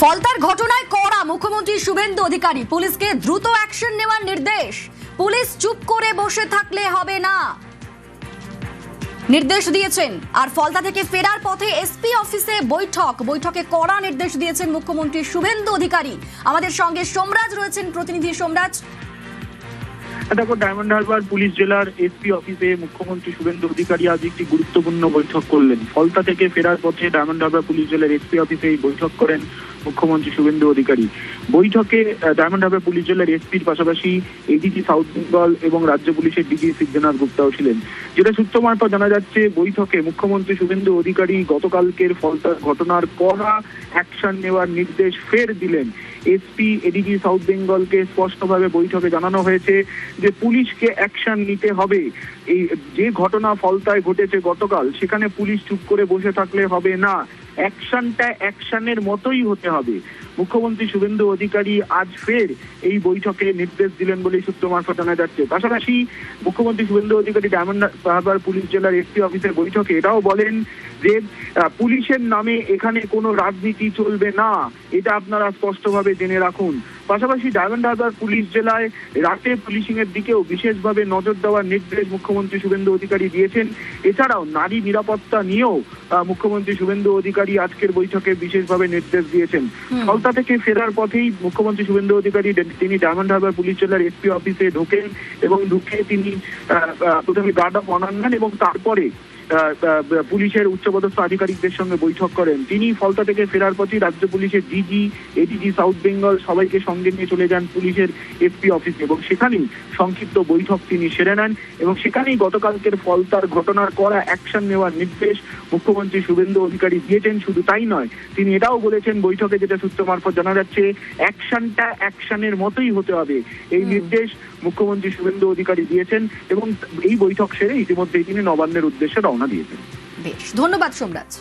ফলতার ঘটনায় কড়া মুখ্যমন্ত্রী শুভেন্দু অধিকারী, পুলিশকে দ্রুত অ্যাকশন নেওয়ার নির্দেশ। পুলিশ চুপ করে বসে থাকলে হবে না, নির্দেশ দিয়েছেন। আর ফলতা থেকে ফেরার পথে এসপি অফিসে বৈঠকে কড়া নির্দেশ দিয়েছেন মুখ্যমন্ত্রী শুভেন্দু অধিকারী। আমাদের সঙ্গে সোমরাজ রয়েছেন, প্রতিনিধি সোমরাজ। দেখো, ডায়মন্ড হারবার পুলিশ জেলার এসপি অফিসে মুখ্যমন্ত্রী শুভেন্দু অধিকারী আজ একটি গুরুত্বপূর্ণ বৈঠক করলেন। ফলতা থেকে ফেরার পথে ডায়মন্ড হারবার পুলিশ জেলার এসপি অফিসে এই বৈঠক করেন মুখ্যমন্ত্রী শুভেন্দু অধিকারী। বৈঠকে ডায়মন্ড হারবার পুলিশ জেলার এসপির পাশাপাশি এডিজি সাউথ বেঙ্গল এবং রাজ্য পুলিশের ডিজি সিদ্ধনাথ গুপ্তাও ছিলেন। যেটা সূত্র মারফত জানা যাচ্ছে, বৈঠকে মুখ্যমন্ত্রী শুভেন্দু অধিকারী গতকালকের ফলতার ঘটনার কড়া অ্যাকশন নেওয়ার নির্দেশ ফের দিলেন। এসপি এডিজি সাউথ বেঙ্গলকে স্পষ্টভাবে বৈঠকে জানানো হয়েছে যে পুলিশকে অ্যাকশন নিতে হবে। এই যে ঘটনা ফলতায় ঘটেছে গতকাল, সেখানে পুলিশ চুপ করে বসে থাকলে হবে না, অ্যাকশনটা অ্যাকশনের মতোই হতে হবে। মুখ্যমন্ত্রী শুভেন্দু অধিকারী আজ ফের এই বৈঠকে নির্দেশ দিলেন বলে সূত্র মারফত জানা যাচ্ছে। পাশাপাশি মুখ্যমন্ত্রী শুভেন্দু অধিকারী ডায়মন্ড হারবার পুলিশ জেলার এসপি অফিসের বৈঠকে এটাও বলেন যে পুলিশের নামে এখানে কোনো রাজনীতি চলবে না, এটা আপনারা স্পষ্টভাবে জেনে রাখুন। পাশাপাশি ডায়মন্ড হারবার পুলিশ জেলায় রাতে পুলিশিং এর দিকেও বিশেষভাবে নজর দেওয়ার নির্দেশ মুখ্যমন্ত্রী শুভেন্দু অধিকারী দিয়েছেন। এছাড়াও নারী নিরাপত্তা নিয়েও মুখ্যমন্ত্রী শুভেন্দু অধিকারী আজকের বৈঠকে বিশেষভাবে নির্দেশ দিয়েছেন। ফলতা থেকে ফেরার পথেই মুখ্যমন্ত্রী শুভেন্দু অধিকারী তিনি ডায়মন্ড হারবার পুলিশ জেলার এসপি অফিসে ঢোকেন এবং ঢুকে তিনি প্রথমে গার্ড অফ অনার নেন এবং তারপরে পুলিশের উচ্চপদস্থ আধিকারিকদের সঙ্গে বৈঠক করেন। তিনি ফলতা থেকে ফেরার পথে রাজ্য পুলিশের ডিজি এডিজি সাউথ বেঙ্গল সবাইকে সঙ্গে নিয়ে চলে যান পুলিশের এসপি অফিসে এবং সেখানেই সংক্ষিপ্ত বৈঠক তিনি সেরে নেন এবং সেখানেই গতকালকের ফলতার ঘটনার কড়া অ্যাকশন নেওয়ার নির্দেশ মুখ্যমন্ত্রী শুভেন্দু অধিকারী দিয়েছেন। শুধু তাই নয়, তিনি এটাও বলেছেন বৈঠকে, যেটা সূত্র মারফত জানা যাচ্ছে, অ্যাকশনটা অ্যাকশনের মতোই হতে হবে, এই নির্দেশ মুখ্যমন্ত্রী শুভেন্দু অধিকারী দিয়েছেন এবং এই বৈঠক সেরে ইতিমধ্যেই তিনি নবান্নের উদ্দেশ্যে রওনা দিয়েছেন। বেশ, ধন্যবাদ সোমরাজ।